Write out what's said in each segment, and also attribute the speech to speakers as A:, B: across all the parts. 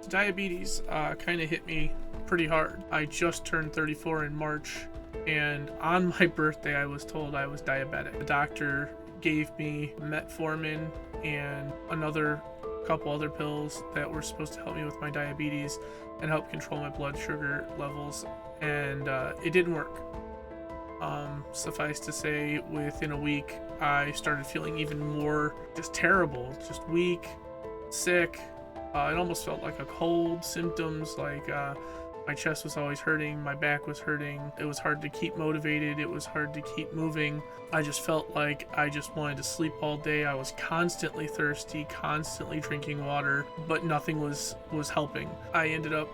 A: Diabetes kind of hit me pretty hard. I just turned 34 in March, and on my birthday I was told I was diabetic. The doctor gave me metformin and another couple other pills that were supposed to help me with my diabetes and help control my blood sugar levels, and it didn't work. Suffice to say, within a week I started feeling even more just terrible, just weak, sick. It almost felt like a cold. Symptoms like my chest was always hurting, my back was hurting. It was hard to keep motivated, it was hard to keep moving. I just felt like I just wanted to sleep all day. I was constantly thirsty, constantly drinking water, but nothing was helping. I ended up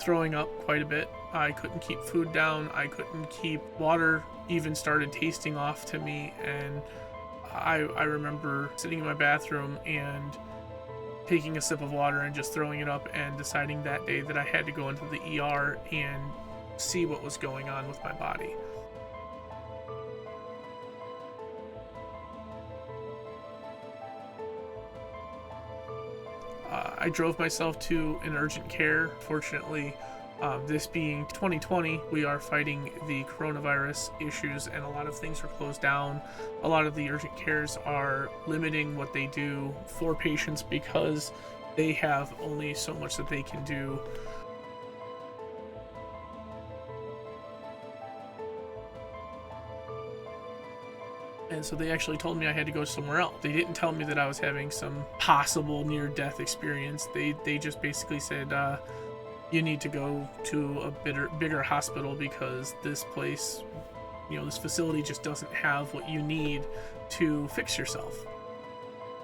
A: throwing up quite a bit. I couldn't keep food down, I couldn't keep water, even started tasting off to me. And I remember sitting in my bathroom and taking a sip of water and just throwing it up, and deciding that day that I had to go into the ER and see what was going on with my body. I drove myself to an urgent care. Fortunately, this being 2020, we are fighting the coronavirus issues, and a lot of things are closed down. A lot of the urgent cares are limiting what they do for patients because they have only so much that they can do. And so they actually told me I had to go somewhere else. They didn't tell me that I was having some possible near-death experience. They just basically said, you need to go to a bigger hospital because this place, this facility just doesn't have what you need to fix yourself.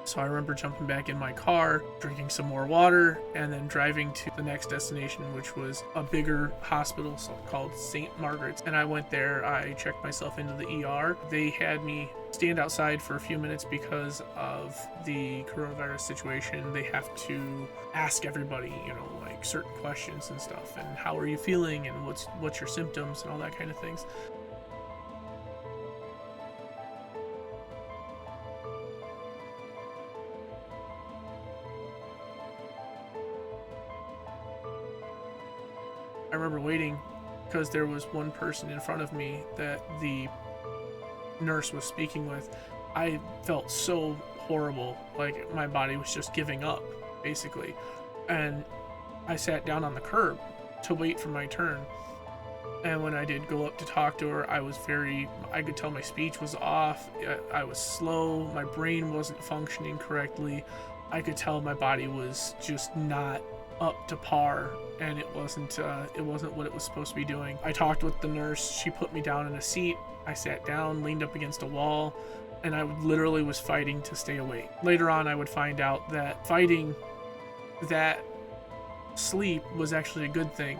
A: So I remember jumping back in my car, drinking some more water, and then driving to the next destination, which was a bigger hospital called St. Margaret's. And I went there, I checked myself into the ER. They had me stand outside for a few minutes because of the coronavirus situation. They have to ask everybody, like certain questions and stuff, and how are you feeling, and what's your symptoms, and all that kind of things. I remember waiting because there was one person in front of me that the nurse was speaking with. I felt so horrible, like my body was just giving up, basically. And I sat down on the curb to wait for my turn. And when I did go up to talk to her, I could tell my speech was off. I was slow. My brain wasn't functioning correctly. I could tell my body was just not up to par, and it wasn't what it was supposed to be doing. I talked with the nurse. She put me down in a seat. I sat down, leaned up against a wall, and I literally was fighting to stay awake. Later on, I would find out that fighting that sleep was actually a good thing,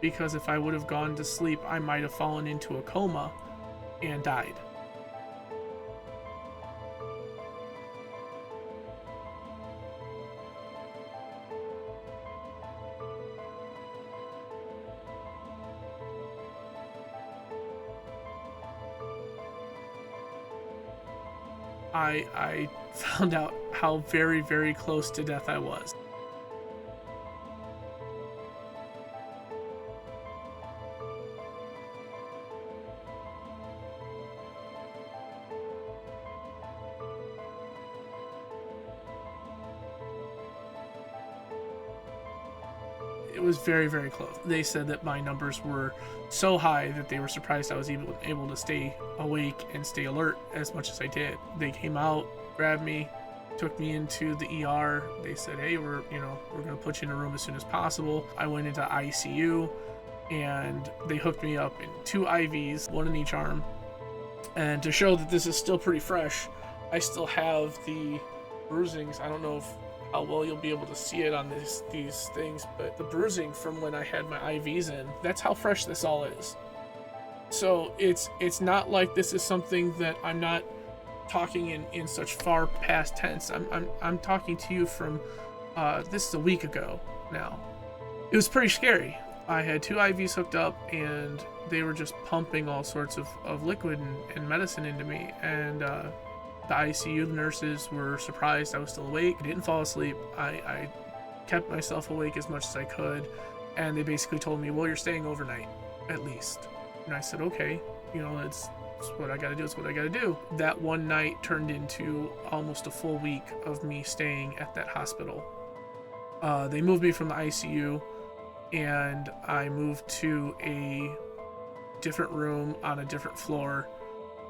A: because if I would have gone to sleep, I might have fallen into a coma and died. I found out how very, very close to death I was. It was very, very close. They said that my numbers were so high that they were surprised I was even able to stay awake and stay alert as much as I did. They came out, grabbed me, took me into the ER. They said, hey, we're going to put you in a room as soon as possible. I went into ICU, and they hooked me up in 2 IVs, one in each arm. And to show that this is still pretty fresh, I still have the bruisings. I don't know how well you'll be able to see it on these things, but the bruising from when I had my IVs in, that's how fresh this all is. So it's not like this is something that I'm not talking in such far past tense. I'm talking to you from this is a week ago now. It was pretty scary. I had 2 IVs hooked up, and they were just pumping all sorts of liquid and medicine into me, and the ICU nurses were surprised I was still awake. I didn't fall asleep. I kept myself awake as much as I could, and they basically told me, well, you're staying overnight at least. And I said, okay, it's what I gotta do. It's what I gotta do. That one night turned into almost a full week of me staying at that hospital. They moved me from the ICU, and I moved to a different room on a different floor.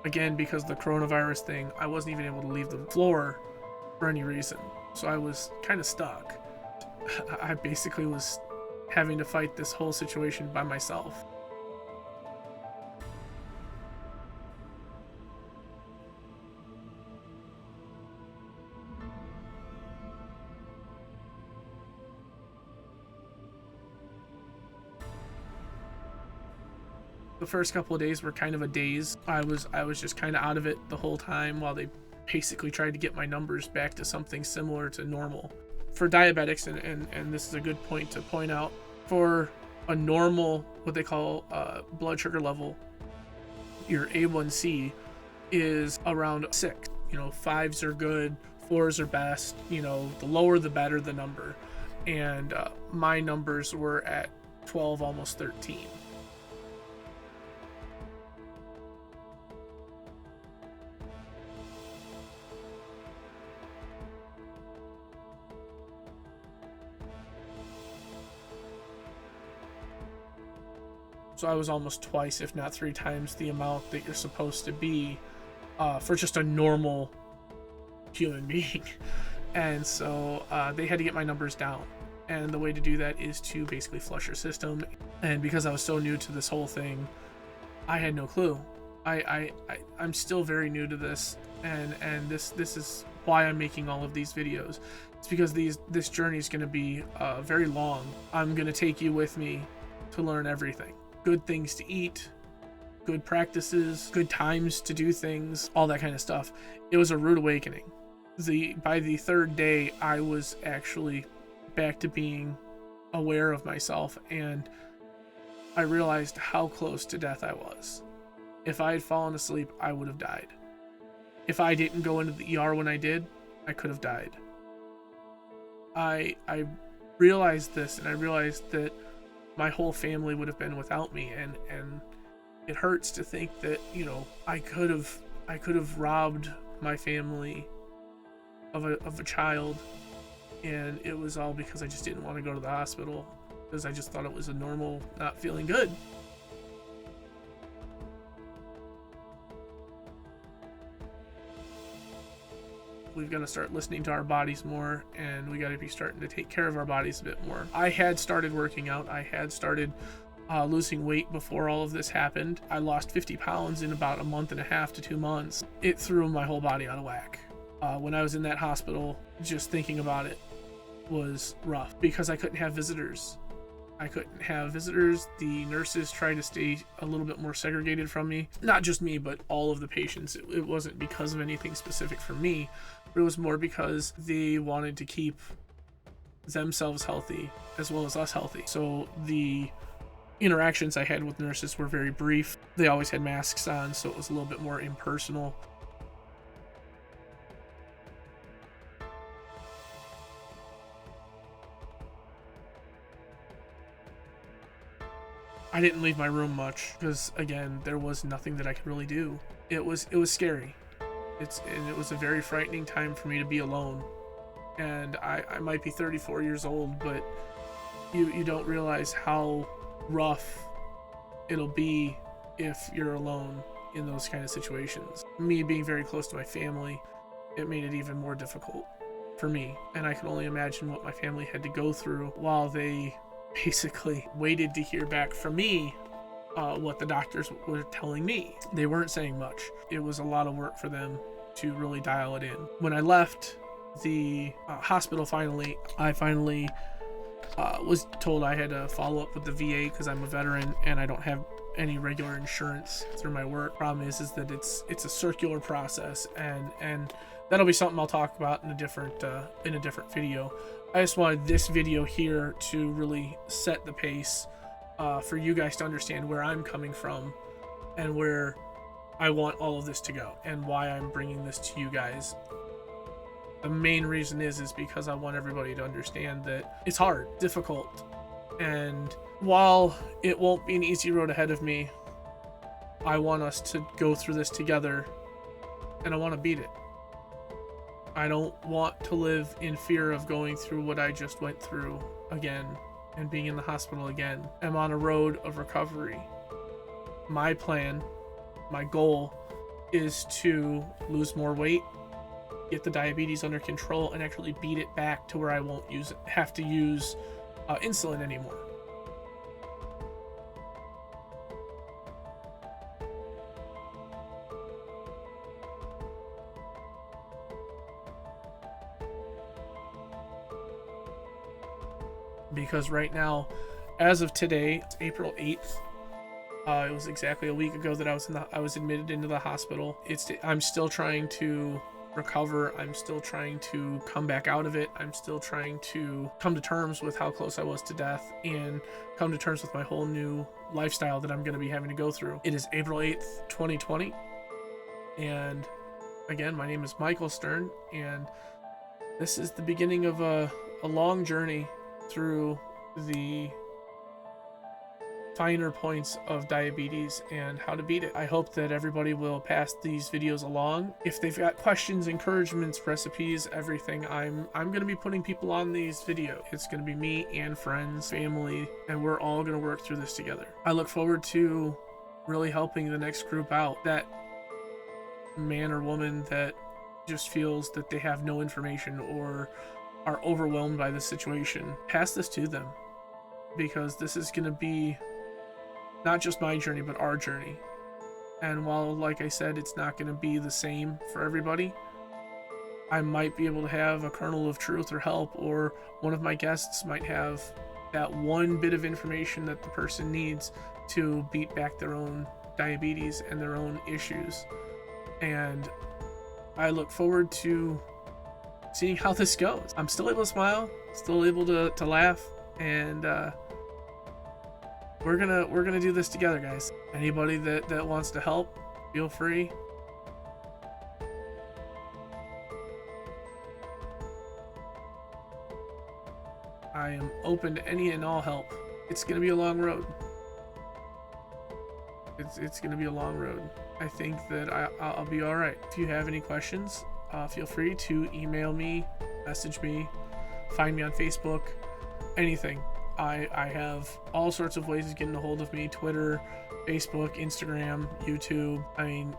A: Again, because of the coronavirus thing, I wasn't even able to leave the floor for any reason. So I was kind of stuck. I basically was having to fight this whole situation by myself. The first couple of days were kind of a daze. I was just kind of out of it the whole time while they basically tried to get my numbers back to something similar to normal. For diabetics, and this is a good point to point out, for a normal, what they call blood sugar level, your A1C is around 6. 5s are good, 4s are best. The lower the better the number. And my numbers were at 12, almost 13. So I was almost twice, if not 3 times, the amount that you're supposed to be for just a normal human being. And so they had to get my numbers down. And the way to do that is to basically flush your system. And because I was so new to this whole thing, I had no clue. I'm still very new to this, and this is why I'm making all of these videos. It's because this journey is going to be very long. I'm going to take you with me to learn everything. Good things to eat, good practices, good times to do things, all that kind of stuff. It was a rude awakening. By the 3rd day, I was actually back to being aware of myself, and I realized how close to death I was. If I had fallen asleep, I would have died. If I didn't go into the ER when I did, I could have died. I realized this, and I realized that my whole family would have been without me, and it hurts to think that I could have robbed my family of a child, and it was all because I just didn't want to go to the hospital, because I just thought it was a normal not feeling good. We've got to start listening to our bodies more, and we got to be starting to take care of our bodies a bit more. I had started working out. I had started losing weight before all of this happened. I lost 50 pounds in about a month and a half to 2 months. It threw my whole body out of whack. When I was in that hospital, just thinking about it was rough because I couldn't have visitors. The nurses tried to stay a little bit more segregated from me. Not just me, but all of the patients. It wasn't because of anything specific for me, but it was more because they wanted to keep themselves healthy as well as us healthy. So the interactions I had with nurses were very brief. They always had masks on, so it was a little bit more impersonal. I didn't leave my room much because, again, there was nothing that I could really do. It was scary. And it was a very frightening time for me to be alone. And I might be 34 years old, but you don't realize how rough it'll be if you're alone in those kind of situations. Me being very close to my family, it made it even more difficult for me. And I can only imagine what my family had to go through while they basically waited to hear back from me what the doctors were telling me. They weren't saying much. It was a lot of work for them to really dial it in. When I left the hospital I finally was told I had to follow up with the VA because I'm a veteran and I don't have any regular insurance through my work. Problem is that it's a circular process, and that'll be something I'll talk about in a different video. I just wanted this video here to really set the pace for you guys to understand where I'm coming from and where I want all of this to go and why I'm bringing this to you guys. The main reason is because I want everybody to understand that it's hard, difficult, and while it won't be an easy road ahead of me, I want us to go through this together, and I want to beat it. I don't want to live in fear of going through what I just went through again and being in the hospital again. I'm on a road of recovery. My plan, my goal is to lose more weight, get the diabetes under control, and actually beat it back to where I won't have to use insulin anymore. Because right now, as of today, it's April 8th. It was exactly a week ago that I was admitted into the hospital. I'm still trying to recover. I'm still trying to come back out of it. I'm still trying to come to terms with how close I was to death and come to terms with my whole new lifestyle that I'm going to be having to go through. It is April 8th, 2020. And again, my name is Michael Stern, and this is the beginning of a long journey through the finer points of diabetes and how to beat it. I hope that everybody will pass these videos along. If they've got questions, encouragements, recipes, everything, I'm going to be putting people on these videos. It's going to be me and friends, family, and we're all going to work through this together. I look forward to really helping the next group out. That man or woman that just feels that they have no information or are overwhelmed by the situation, pass this to them, because this is going to be not just my journey, but our journey. And while, like I said, it's not going to be the same for everybody, I might be able to have a kernel of truth or help, or one of my guests might have that one bit of information that the person needs to beat back their own diabetes and their own issues. And I look forward to seeing how this goes. I'm still able to smile, still able to laugh, and we're gonna do this together, guys. Anybody that wants to help, feel free. I am open to any and all help. It's gonna be a long road. It's gonna be a long road. I think that I'll be all right. If you have any questions, feel free to email me, message me, find me on Facebook, anything. I have all sorts of ways of getting a hold of me: Twitter, Facebook, Instagram, YouTube. I mean,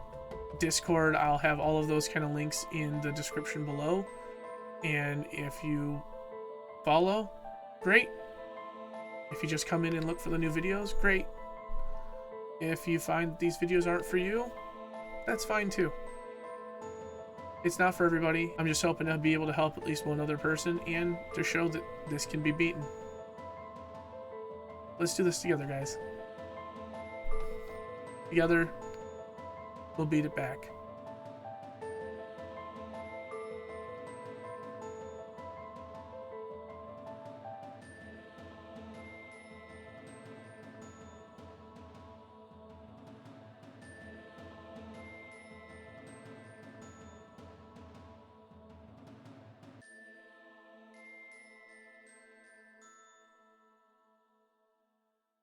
A: Discord. I'll have all of those kind of links in the description below. And if you follow, great. If you just come in and look for the new videos, great. If you find that these videos aren't for you, that's fine too. It's not for everybody. I'm just hoping to be able to help at least one other person and to show that this can be beaten. Let's do this together, guys. Together, we'll beat it back.